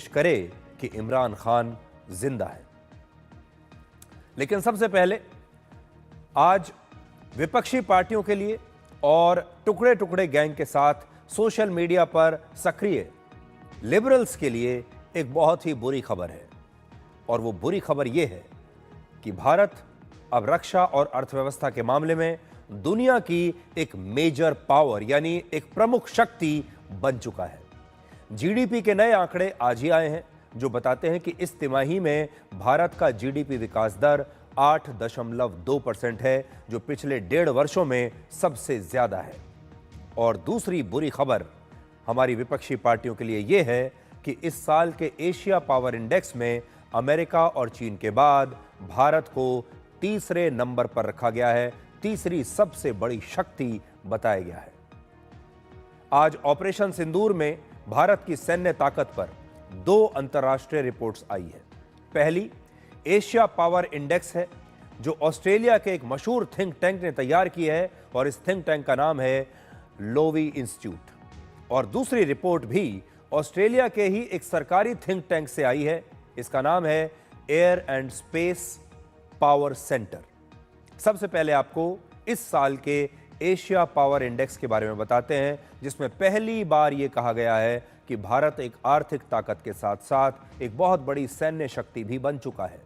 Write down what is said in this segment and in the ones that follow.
करे कि इमरान खान जिंदा है। लेकिन सबसे पहले आज विपक्षी पार्टियों के लिए और टुकड़े टुकड़े गैंग के साथ सोशल मीडिया पर सक्रिय लिबरल्स के लिए एक बहुत ही बुरी खबर है। और वो बुरी खबर यह है कि भारत अब रक्षा और अर्थव्यवस्था के मामले में दुनिया की एक मेजर पावर यानी एक प्रमुख शक्ति बन चुका है। जीडीपी के नए आंकड़े आज ही आए हैं जो बताते हैं कि इस तिमाही में भारत का जीडीपी विकास दर 8.2% है, जो पिछले 1.5 वर्षों में सबसे ज्यादा है। और दूसरी बुरी खबर हमारी विपक्षी पार्टियों के लिए यह है कि इस साल के एशिया पावर इंडेक्स में अमेरिका और चीन के बाद भारत को तीसरे नंबर पर रखा गया है, तीसरी सबसे बड़ी शक्ति बताया गया है। आज ऑपरेशन सिंदूर में भारत की सैन्य ताकत पर 2 अंतर्राष्ट्रीय रिपोर्ट्स आई है। पहली एशिया पावर इंडेक्स है जो ऑस्ट्रेलिया के एक मशहूर थिंक टैंक ने तैयार की है और इस थिंक टैंक का नाम है लोवी इंस्टीट्यूट। और दूसरी रिपोर्ट भी ऑस्ट्रेलिया के ही एक सरकारी थिंक टैंक से आई है, इसका नाम है air and space power centre. सबसे पहले आपको इस साल के एशिया पावर इंडेक्स के बारे में बताते हैं, जिसमें पहली बार यह कहा गया है कि भारत एक आर्थिक ताकत के साथ साथ एक बहुत बड़ी सैन्य शक्ति भी बन चुका है।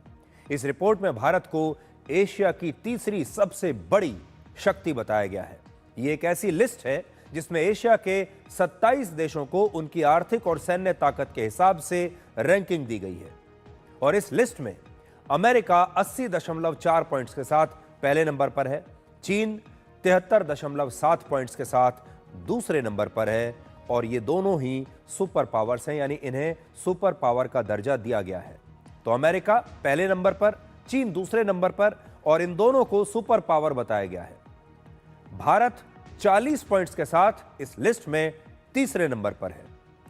इस रिपोर्ट में भारत को एशिया की तीसरी सबसे बड़ी शक्ति बताया गया है। यह एक ऐसी लिस्ट है जिसमें एशिया के 27 देशों को उनकी आर्थिक और सैन्य ताकत के हिसाब से रैंकिंग दी गई है। और इस लिस्ट में अमेरिका 80.4 पॉइंट्स के साथ पहले नंबर पर है, चीन 73.7 पॉइंट्स के साथ दूसरे नंबर पर है। और ये दोनों ही सुपर पावर्स हैं, यानी इन्हें सुपर पावर का दर्जा दिया गया है। तो अमेरिका पहले नंबर पर, चीन दूसरे नंबर पर, और इन दोनों को सुपर पावर बताया गया है। भारत 40 पॉइंट्स के साथ इस लिस्ट में तीसरे नंबर पर है।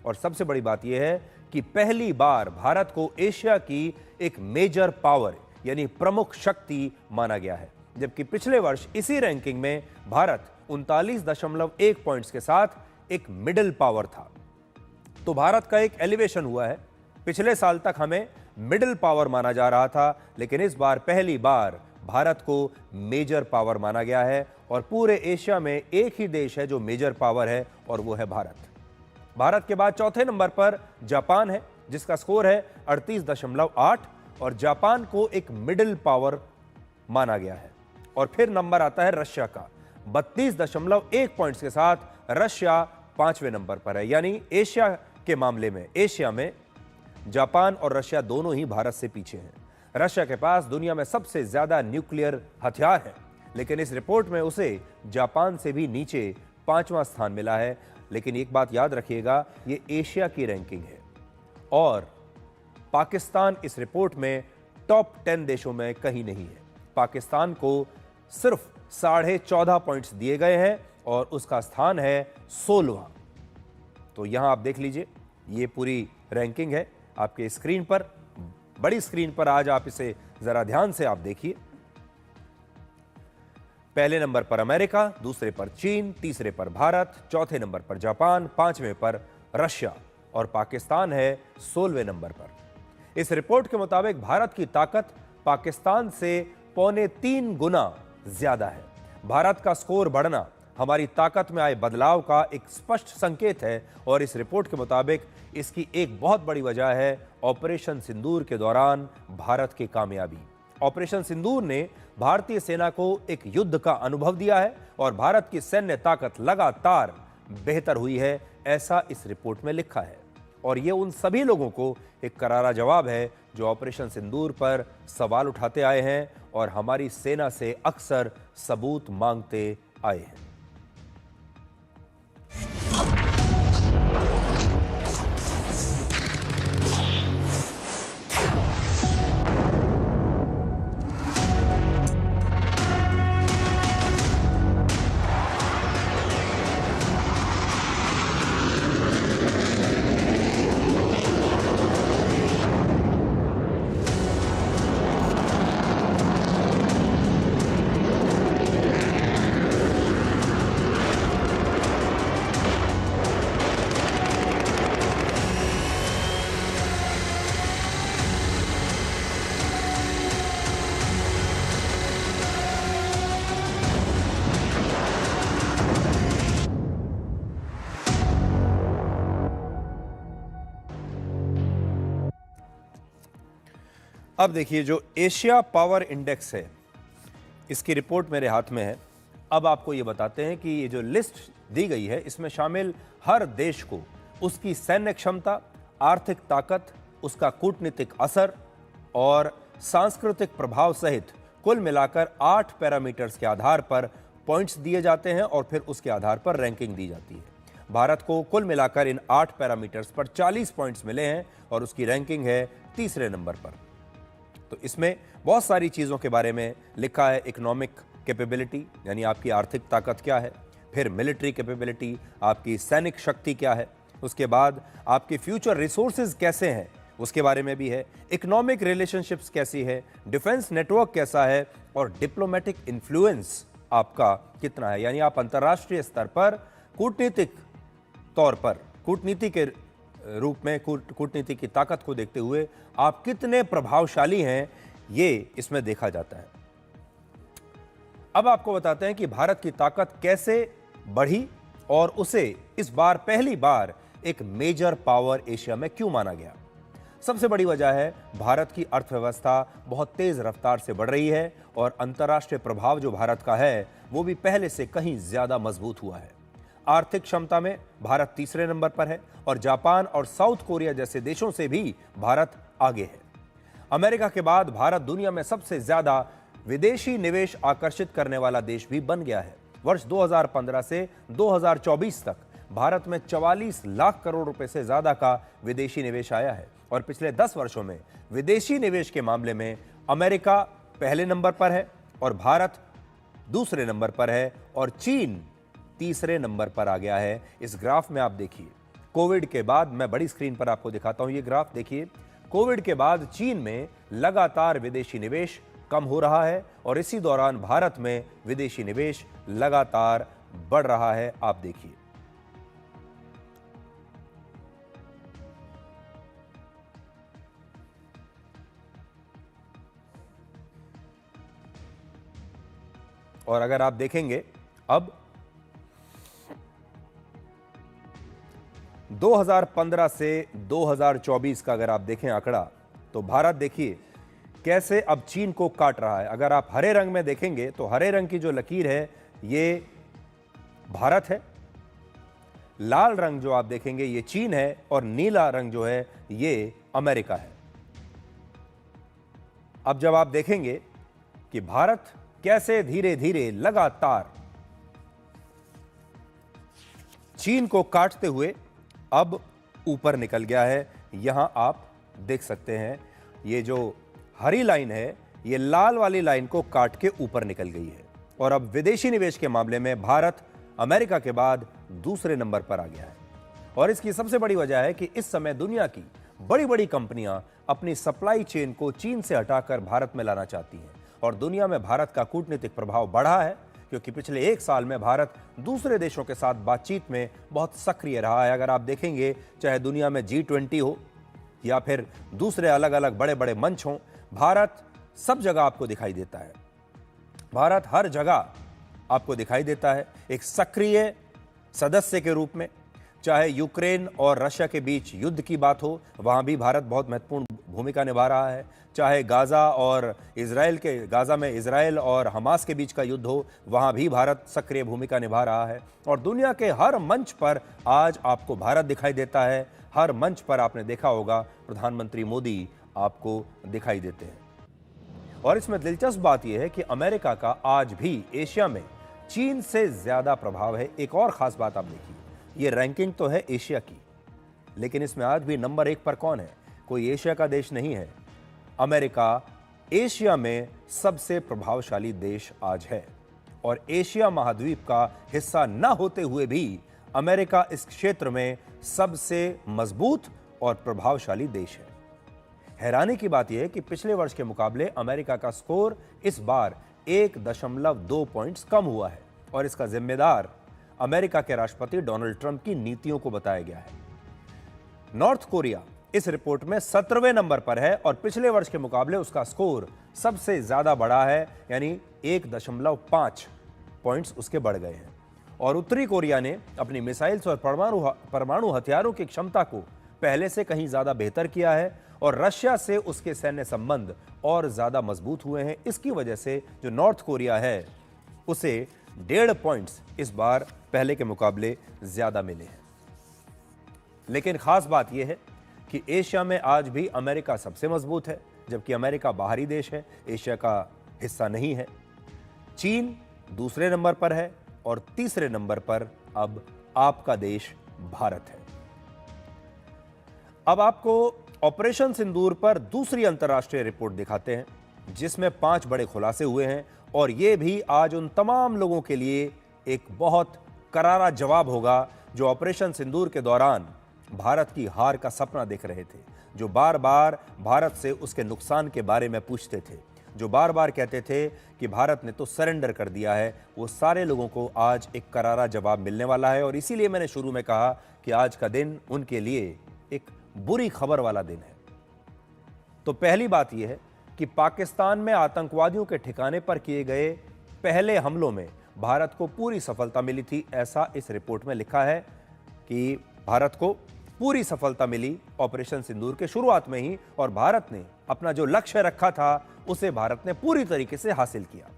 और सबसे बड़ी बात यह है कि पहली बार भारत को एशिया की एक मेजर पावर यानी प्रमुख शक्ति माना गया है, जबकि पिछले वर्ष इसी रैंकिंग में भारत 39.1 पॉइंट्स के साथ एक मिडिल पावर था। तो भारत का एक एलिवेशन हुआ है। पिछले साल तक हमें मिडिल पावर माना जा रहा था, लेकिन इस बार पहली बार भारत को मेजर पावर माना गया है। और पूरे एशिया में एक ही देश है जो मेजर पावर है और वो है भारत। भारत के बाद चौथे नंबर पर जापान है जिसका स्कोर है 38.8 और जापान को एक मिडिल पावर माना गया है। और फिर नंबर आता है रशिया का 32.1 पॉइंट्स के साथ रशिया 5वें नंबर पर है। यानी एशिया के मामले में एशिया में जापान और रशिया दोनों ही भारत से पीछे हैं। रशिया के पास दुनिया में सबसे ज्यादा न्यूक्लियर हथियार है, लेकिन इस रिपोर्ट में उसे जापान से भी नीचे 5वां स्थान मिला है। लेकिन एक बात याद रखिएगा, ये एशिया की रैंकिंग है और पाकिस्तान इस रिपोर्ट में टॉप 10 देशों में कहीं नहीं है। पाकिस्तान को सिर्फ 14.5 पॉइंट्स दिए गए हैं और उसका स्थान है 16वां। तो यहां आप देख लीजिए, ये पूरी रैंकिंग है आपके स्क्रीन पर, बड़ी स्क्रीन पर। आज आप इसे जरा ध्यान से आप देखिए। पहले नंबर पर अमेरिका, दूसरे पर चीन, तीसरे पर भारत, चौथे नंबर पर जापान, 5वें पर रशिया और पाकिस्तान है 16वें नंबर पर। इस रिपोर्ट के मुताबिक भारत की ताकत पाकिस्तान से 2.25 गुना ज्यादा है। भारत का स्कोर बढ़ना हमारी ताकत में आए बदलाव का एक स्पष्ट संकेत है और इस रिपोर्ट के मुताबिक इसकी एक बहुत बड़ी वजह है ऑपरेशन सिंदूर के दौरान भारत की कामयाबी। ऑपरेशन सिंदूर ने भारतीय सेना को एक युद्ध का अनुभव दिया है और भारत की सैन्य ताकत लगातार बेहतर हुई है, ऐसा इस रिपोर्ट में लिखा है। और ये उन सभी लोगों को एक करारा जवाब है जो ऑपरेशन सिंदूर पर सवाल उठाते आए हैं और हमारी सेना से अक्सर सबूत मांगते आए हैं। अब देखिए, जो एशिया पावर इंडेक्स है, इसकी रिपोर्ट मेरे हाथ में है। अब आपको ये बताते हैं कि ये जो लिस्ट दी गई है, इसमें शामिल हर देश को उसकी सैन्य क्षमता, आर्थिक ताकत, उसका कूटनीतिक असर और सांस्कृतिक प्रभाव सहित कुल मिलाकर 8 पैरामीटर्स के आधार पर पॉइंट्स दिए जाते हैं और फिर उसके आधार पर रैंकिंग दी जाती है। भारत को कुल मिलाकर इन 8 पैरामीटर्स पर 40 पॉइंट्स मिले हैं और उसकी रैंकिंग है तीसरे नंबर पर। तो इसमें बहुत सारी चीज़ों के बारे में लिखा है। इकोनॉमिक कैपेबिलिटी, यानी आपकी आर्थिक ताकत क्या है, फिर मिलिट्री कैपेबिलिटी, आपकी सैनिक शक्ति क्या है, उसके बाद आपके फ्यूचर रिसोर्सेज कैसे हैं, उसके बारे में भी है। इकोनॉमिक रिलेशनशिप्स कैसी है, डिफेंस नेटवर्क कैसा है और डिप्लोमेटिक इन्फ्लुएंस आपका कितना है, यानी आप अंतर्राष्ट्रीय स्तर पर कूटनीतिक तौर पर, कूटनीति के रूप में, कूटनीति की ताकत को देखते हुए आप कितने प्रभावशाली हैं, ये इसमें देखा जाता है। अब आपको बताते हैं कि भारत की ताकत कैसे बढ़ी और उसे इस बार पहली बार एक मेजर पावर एशिया में क्यों माना गया। सबसे बड़ी वजह है भारत की अर्थव्यवस्था बहुत तेज रफ्तार से बढ़ रही है और अंतर्राष्ट्रीय प्रभाव जो भारत का है वो भी पहले से कहीं ज्यादा मजबूत हुआ है। आर्थिक क्षमता में भारत तीसरे नंबर पर है और जापान और साउथ कोरिया जैसे देशों से भी भारत आगे है। अमेरिका के बाद भारत दुनिया में सबसे ज्यादा विदेशी निवेश आकर्षित करने वाला देश भी बन गया है। वर्ष 2015 से 2024 तक भारत में 44 लाख करोड़ रुपए से ज्यादा का विदेशी निवेश आया है और पिछले 10 वर्षों में विदेशी निवेश के मामले में अमेरिका पहले नंबर पर है और भारत दूसरे नंबर पर है और चीन तीसरे नंबर पर आ गया है। इस ग्राफ में आप देखिए, कोविड के बाद, मैं बड़ी स्क्रीन पर आपको दिखाता हूं ये ग्राफ देखिए, कोविड के बाद चीन में लगातार विदेशी निवेश कम हो रहा है और इसी दौरान भारत में विदेशी निवेश लगातार बढ़ रहा है। आप देखिए, और अगर आप देखेंगे अब 2015 से 2024 का अगर आप देखें आंकड़ा, तो भारत देखिए कैसे अब चीन को काट रहा है। अगर आप हरे रंग में देखेंगे तो हरे रंग की जो लकीर है ये भारत है, लाल रंग जो आप देखेंगे ये चीन है और नीला रंग जो है ये अमेरिका है। अब जब आप देखेंगे कि भारत कैसे धीरे धीरे लगातार चीन को काटते हुए अब ऊपर निकल गया है, यहां आप देख सकते हैं ये जो हरी लाइन है ये लाल वाली लाइन को काट के ऊपर निकल गई है और अब विदेशी निवेश के मामले में भारत अमेरिका के बाद दूसरे नंबर पर आ गया है। और इसकी सबसे बड़ी वजह है कि इस समय दुनिया की बड़ी बड़ी कंपनियां अपनी सप्लाई चेन को चीन से हटाकर भारत में लाना चाहती हैं और दुनिया में भारत का कूटनीतिक प्रभाव बढ़ा है क्योंकि पिछले 1 साल में भारत दूसरे देशों के साथ बातचीत में बहुत सक्रिय रहा है। अगर आप देखेंगे, चाहे दुनिया में G20 हो या फिर दूसरे अलग अलग बड़े बड़े मंच हों, भारत सब जगह आपको दिखाई देता है। भारत हर जगह आपको दिखाई देता है एक सक्रिय सदस्य के रूप में। चाहे यूक्रेन और रशिया के बीच युद्ध की बात हो, वहां भी भारत बहुत महत्वपूर्ण भूमिका निभा रहा है। चाहे गाजा और इजराइल के, गाजा में इजराइल और हमास के बीच का युद्ध हो, वहां भी भारत सक्रिय भूमिका निभा रहा है। और दुनिया के हर मंच पर आज आपको भारत दिखाई देता है। हर मंच पर आपने देखा होगा प्रधानमंत्री मोदी आपको दिखाई देते हैं। और इसमें दिलचस्प बात यह है कि अमेरिका का आज भी एशिया में चीन से ज्यादा प्रभाव है। एक और खास बात आप देखिए, ये रैंकिंग तो है एशिया की, लेकिन इसमें आज भी नंबर 1 पर कौन है? कोई एशिया का देश नहीं है। अमेरिका एशिया में सबसे प्रभावशाली देश आज है और एशिया महाद्वीप का हिस्सा न होते हुए भी अमेरिका इस क्षेत्र में सबसे मजबूत और प्रभावशाली देश है। हैरानी की बात यह है कि पिछले वर्ष के मुकाबले अमेरिका का स्कोर इस बार 1.2 पॉइंट्स कम हुआ है और इसका जिम्मेदार अमेरिका के राष्ट्रपति डोनाल्ड ट्रंप की नीतियों को बताया गया है। नॉर्थ कोरिया इस रिपोर्ट में 17वें नंबर पर है और पिछले वर्ष के मुकाबले उसका स्कोर सबसे ज्यादा बढ़ा है, यानी 1.5 पॉइंट्स उसके बढ़ गए हैं। और उत्तरी कोरिया ने अपनी मिसाइल्स और परमाणु हथियारों की क्षमता को पहले से कहीं ज्यादा बेहतर किया है और रशिया से उसके सैन्य संबंध और ज्यादा मजबूत हुए हैं। इसकी वजह से जो नॉर्थ कोरिया है उसे 1.5 पॉइंट्स इस बार पहले के मुकाबले ज्यादा मिले हैं। लेकिन खास बात यह है कि एशिया में आज भी अमेरिका सबसे मजबूत है, जबकि अमेरिका बाहरी देश है, एशिया का हिस्सा नहीं है। चीन दूसरे नंबर पर है और तीसरे नंबर पर अब आपका देश भारत है। अब आपको ऑपरेशन सिंदूर पर दूसरी अंतर्राष्ट्रीय रिपोर्ट दिखाते हैं, जिसमें 5 बड़े खुलासे हुए हैं और यह भी आज उन तमाम लोगों के लिए एक बहुत करारा जवाब होगा जो ऑपरेशन सिंदूर के दौरान भारत की हार का सपना देख रहे थे, जो बार बार भारत से उसके नुकसान के बारे में पूछते थे, जो बार बार कहते थे कि भारत ने तो सरेंडर कर दिया है। वो सारे लोगों को आज एक करारा जवाब मिलने वाला है और इसीलिए मैंने शुरू में कहा कि आज का दिन उनके लिए एक बुरी खबर वाला दिन है। तो पहली बात यह है कि पाकिस्तान में आतंकवादियों के ठिकाने पर किए गए पहले हमलों में भारत को पूरी सफलता मिली थी। ऐसा इस रिपोर्ट में लिखा है कि भारत को पूरी सफलता मिली ऑपरेशन सिंदूर के शुरुआत में ही और भारत ने अपना जो लक्ष्य रखा था उसे भारत ने पूरी तरीके से हासिल किया।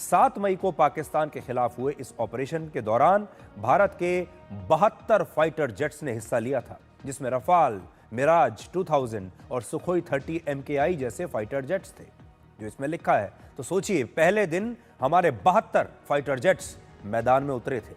7 मई को पाकिस्तान के खिलाफ हुए इस ऑपरेशन के दौरान भारत के 72 फाइटर जेट्स ने हिस्सा लिया था, जिसमें रफाल, मिराज 2000 और सुखोई 30 MKI जैसे फाइटर जेट्स थे, जो इसमें लिखा है। तो सोचिए, पहले दिन हमारे 72 फाइटर जेट्स मैदान में उतरे थे।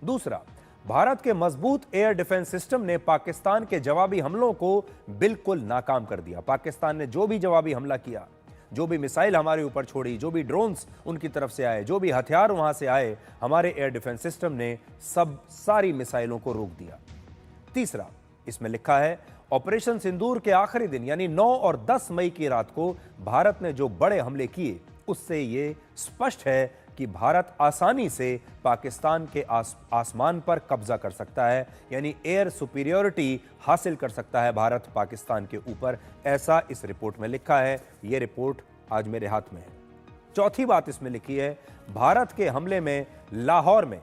दूसरा, भारत के मजबूत एयर डिफेंस सिस्टम ने पाकिस्तान के जवाबी हमलों को बिल्कुल नाकाम कर दिया। पाकिस्तान ने जो भी जवाबी हमला किया, जो भी मिसाइल हमारे ऊपर छोड़ी, जो भी ड्रोन्स उनकी तरफ से आए, जो भी हथियार वहां से आए, हमारे एयर डिफेंस सिस्टम ने सारी मिसाइलों को रोक दिया। तीसरा, इसमें लिखा है ऑपरेशन सिंदूर के आखिरी दिन यानी 9 और 10 मई की रात को भारत ने जो बड़े हमले किए, उससे यह स्पष्ट है कि भारत आसानी से पाकिस्तान के आसमान पर कब्जा कर सकता है, यानी एयर सुपीरियरिटी हासिल कर सकता है भारत पाकिस्तान के ऊपर। ऐसा इस रिपोर्ट में लिखा है। यह रिपोर्ट आज मेरे हाथ में है। चौथी बात इसमें लिखी है, भारत के हमले में लाहौर में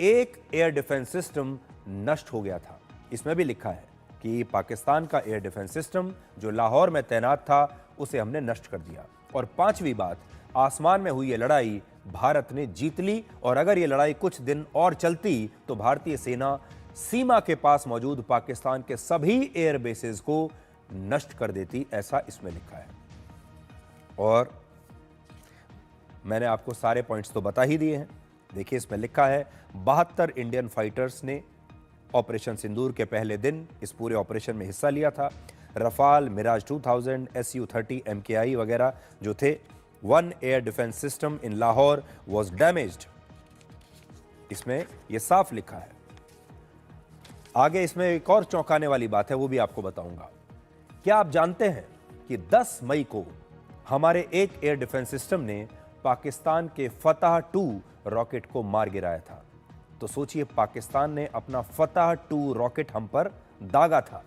एक एयर डिफेंस सिस्टम नष्ट हो गया था। इसमें भी लिखा है कि पाकिस्तान का एयर डिफेंस सिस्टम जो लाहौर में तैनात था उसे हमने नष्ट कर दिया। और पांचवी बात, आसमान में हुई ये लड़ाई भारत ने जीत ली और अगर ये लड़ाई कुछ दिन और चलती तो भारतीय सेना सीमा के पास मौजूद पाकिस्तान के सभी एयर बेसेस को नष्ट कर देती। ऐसा इसमें लिखा है। और मैंने आपको सारे पॉइंट्स तो बता ही दिए हैं। देखिए, इसमें लिखा है 72 इंडियन फाइटर्स ने ऑपरेशन सिंदूर के पहले दिन इस पूरे ऑपरेशन में हिस्सा लिया था। रफाल, मिराज 2000, Su-30 MKI वगैरह जो थे। 1 air defence system in Lahore was damaged, इसमें यह साफ लिखा है। आगे इसमें एक और चौंकाने वाली बात है, वो भी आपको बताऊंगा। क्या आप जानते हैं कि 10 मई को हमारे एक एयर डिफेंस सिस्टम ने पाकिस्तान के फतह 2 रॉकेट को मार गिराया था। तो सोचिए, पाकिस्तान ने अपना फतह 2 रॉकेट हम पर दागा था।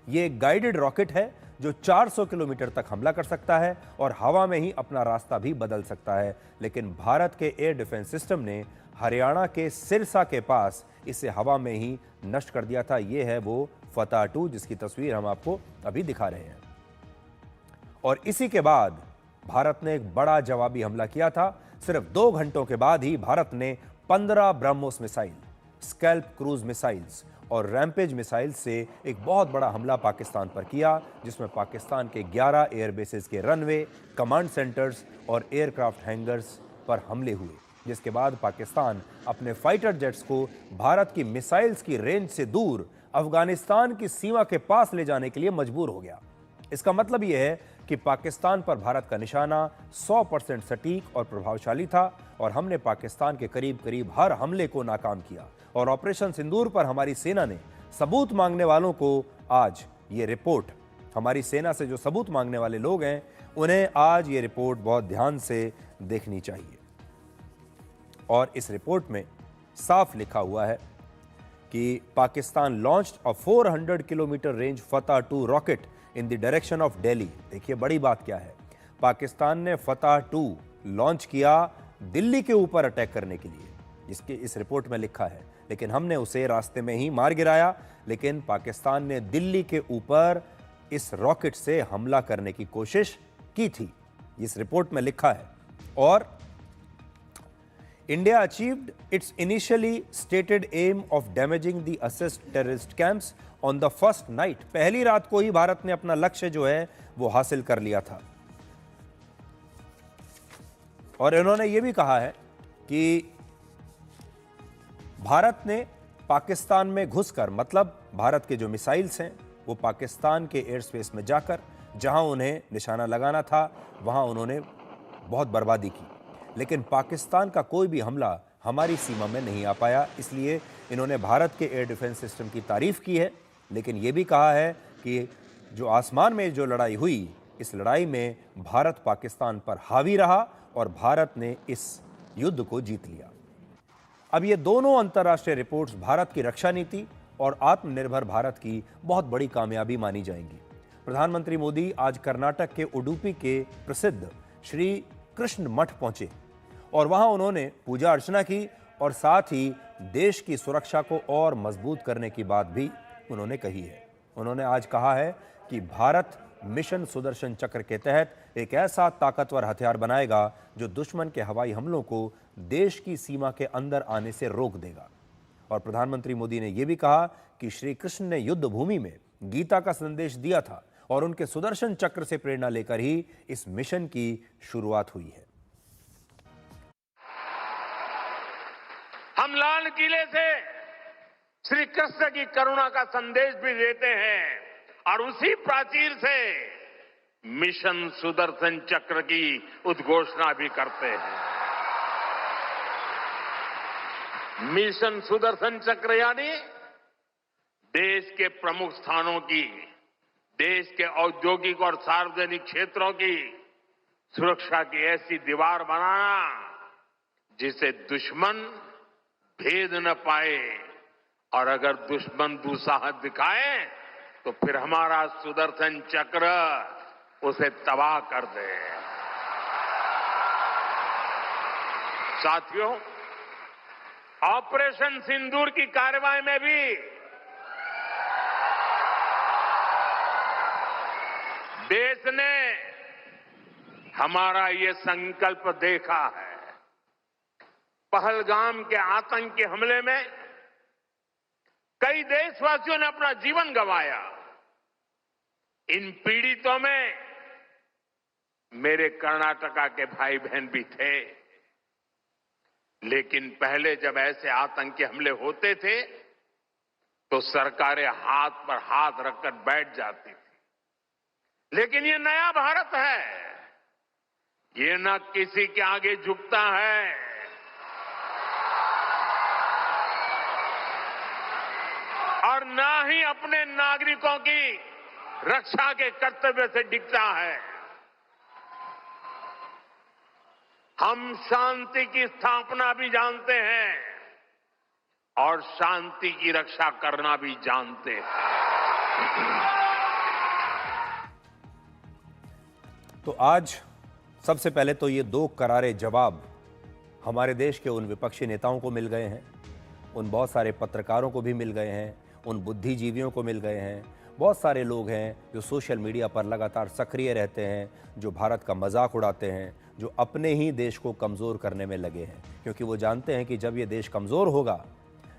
यह एक गाइडेड रॉकेट है जो 400 किलोमीटर तक हमला कर सकता है और हवा में ही अपना रास्ता भी बदल सकता है। लेकिन भारत के एयर डिफेंस सिस्टम ने हरियाणा के सिरसा के पास इसे हवा में ही नष्ट कर दिया था। यह है वो फतह 2 जिसकी तस्वीर हम आपको अभी दिखा रहे हैं। और इसी के बाद भारत ने एक बड़ा जवाबी हमला किया था। सिर्फ 2 घंटों के बाद ही भारत ने 15 BrahMos missile, scalp cruise missiles और रैम्पेज मिसाइल से एक बहुत बड़ा हमला पाकिस्तान पर किया, जिसमें पाकिस्तान के 11 एयरबेसेस के रनवे, कमांड सेंटर्स और एयरक्राफ्ट हैंगर्स पर हमले हुए, जिसके बाद पाकिस्तान अपने फाइटर जेट्स को भारत की मिसाइल्स की रेंज से दूर अफगानिस्तान की सीमा के पास ले जाने के लिए मजबूर हो गया। इसका मतलब यह है कि पाकिस्तान पर भारत का निशाना 100% सटीक और प्रभावशाली था और हमने पाकिस्तान के करीब करीब हर हमले को नाकाम किया। और ऑपरेशन सिंदूर पर हमारी सेना ने सबूत मांगने वालों को आज ये रिपोर्ट, हमारी सेना से जो सबूत मांगने वाले लोग हैं, उन्हें आज ये रिपोर्ट बहुत ध्यान से देखनी चाहिए। और इस रिपोर्ट में साफ लिखा हुआ है कि Pakistan launched a 400 kilometre range फतह 2 rocket in the direction of Delhi. देखिए, बड़ी बात क्या है, पाकिस्तान ने फतह 2 लॉन्च किया दिल्ली के ऊपर अटैक करने के लिए, जिसके इस रिपोर्ट में लिखा है। लेकिन हमने उसे रास्ते में ही मार गिराया। लेकिन पाकिस्तान ने दिल्ली के ऊपर इस रॉकेट से हमला करने की कोशिश की थी, इस रिपोर्ट में लिखा है। और India achieved its initially stated aim of damaging the assessed terrorist camps on the first night. पहली रात को ही भारत ने अपना लक्ष्य जो है वो हासिल कर लिया था। और इन्होंने ये भी कहा है कि भारत ने पाकिस्तान में घुसकर, मतलब भारत के जो मिसाइल्स हैं वो पाकिस्तान के एयर स्पेस में जाकर जहां उन्हें निशाना लगाना था वहां उन्होंने बहुत बर्बादी की। लेकिन पाकिस्तान का कोई भी हमला हमारी सीमा में नहीं आ पाया। इसलिए इन्होंने भारत के एयर डिफेंस सिस्टम की तारीफ की है, लेकिन यह भी कहा है कि जो आसमान में जो लड़ाई हुई, इस लड़ाई में भारत पाकिस्तान पर हावी रहा और भारत ने इस युद्ध को जीत लिया। अब ये दोनों अंतर्राष्ट्रीय रिपोर्ट्स भारत की रक्षा नीति और आत्मनिर्भर भारत की बहुत बड़ी कामयाबी मानी जाएंगी। प्रधानमंत्री मोदी आज कर्नाटक के उडुपी के प्रसिद्ध श्री कृष्ण मठ पहुंचे और वहां उन्होंने पूजा अर्चना की और साथ ही देश की सुरक्षा को और मजबूत करने की बात भी उन्होंने कही है। उन्होंने आज कहा है कि भारत मिशन सुदर्शन चक्र के तहत एक ऐसा ताकतवर हथियार बनाएगा जो दुश्मन के हवाई हमलों को देश की सीमा के अंदर आने से रोक देगा। और प्रधानमंत्री मोदी ने यह भी कहा कि श्री कृष्ण ने युद्ध भूमि में गीता का संदेश दिया था और उनके सुदर्शन चक्र से प्रेरणा लेकर ही इस मिशन की शुरुआत हुई है। हम लाल किले से श्री कृष्ण की करुणा का संदेश भी देते हैं और उसी प्राचीर से मिशन सुदर्शन चक्र की उद्घोषणा भी करते हैं। मिशन सुदर्शन चक्र यानी देश के प्रमुख स्थानों की, देश के औद्योगिक और सार्वजनिक क्षेत्रों की सुरक्षा की ऐसी दीवार बनाना जिसे दुश्मन भेद न पाए, और अगर दुश्मन दुस्साहस दिखाए तो फिर हमारा सुदर्शन चक्र उसे तबाह कर दे। साथियों, ऑपरेशन सिंदूर की कार्रवाई में भी देश ने हमारा ये संकल्प देखा है। पहलगाम के आतंकी हमले में कई देशवासियों ने अपना जीवन गंवाया। इन पीड़ितों में मेरे कर्नाटका के भाई बहन भी थे। लेकिन पहले जब ऐसे आतंकी हमले होते थे तो सरकारें हाथ पर हाथ रखकर बैठ जाती थी। लेकिन ये नया भारत है, ये न किसी के आगे झुकता है, और ना ही अपने नागरिकों की रक्षा के कर्तव्य से डिगता है। हम शांति की स्थापना भी जानते हैं और शांति की रक्षा करना भी जानते हैं। तो आज सबसे पहले तो ये दो करारे जवाब हमारे देश के उन विपक्षी नेताओं को मिल गए हैं, उन बहुत सारे पत्रकारों को भी मिल गए हैं, उन बुद्धिजीवियों को मिल गए हैं। बहुत सारे लोग हैं जो सोशल मीडिया पर लगातार सक्रिय रहते हैं, जो भारत का मजाक उड़ाते हैं, जो अपने ही देश को कमज़ोर करने में लगे हैं, क्योंकि वो जानते हैं कि जब ये देश कमज़ोर होगा,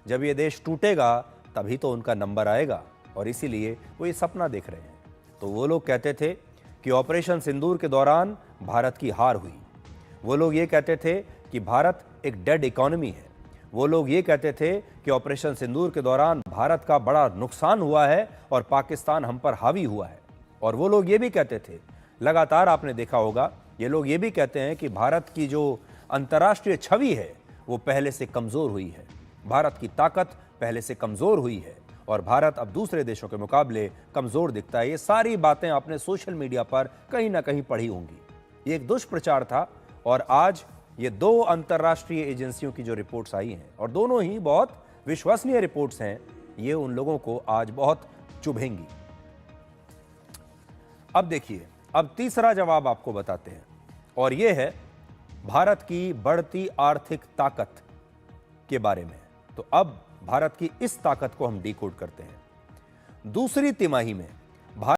जब ये देश टूटेगा, तभी तो उनका नंबर आएगा। और इसीलिए वो ये सपना देख रहे हैं। तो वो लोग कहते थे कि ऑपरेशन सिंदूर के दौरान भारत की हार हुई। वो लोग ये कहते थे कि भारत एक डेड इकोनॉमी है। वो लोग ये कहते थे कि ऑपरेशन सिंदूर के दौरान भारत का बड़ा नुकसान हुआ है और पाकिस्तान हम पर हावी हुआ है। और वो लोग ये भी कहते थे, लगातार आपने देखा होगा, ये लोग ये भी कहते हैं कि भारत की जो अंतर्राष्ट्रीय छवि है वो पहले से कमज़ोर हुई है, भारत की ताकत पहले से कमज़ोर हुई है और भारत अब दूसरे देशों के मुकाबले कमज़ोर दिखता है। ये सारी बातें आपने सोशल मीडिया पर कहीं ना कहीं पढ़ी होंगी। ये एक दुष्प्रचार था और आज ये दो अंतर्राष्ट्रीय एजेंसियों की जो रिपोर्ट्स आई हैं, और दोनों ही बहुत विश्वसनीय रिपोर्ट्स हैं, ये उन लोगों को आज बहुत चुभेंगी। अब देखिए, अब तीसरा जवाब आपको बताते हैं, और ये है भारत की बढ़ती आर्थिक ताकत के बारे में। तो अब भारत की इस ताकत को हम डिकोड करते हैं। दूसरी तिमाही में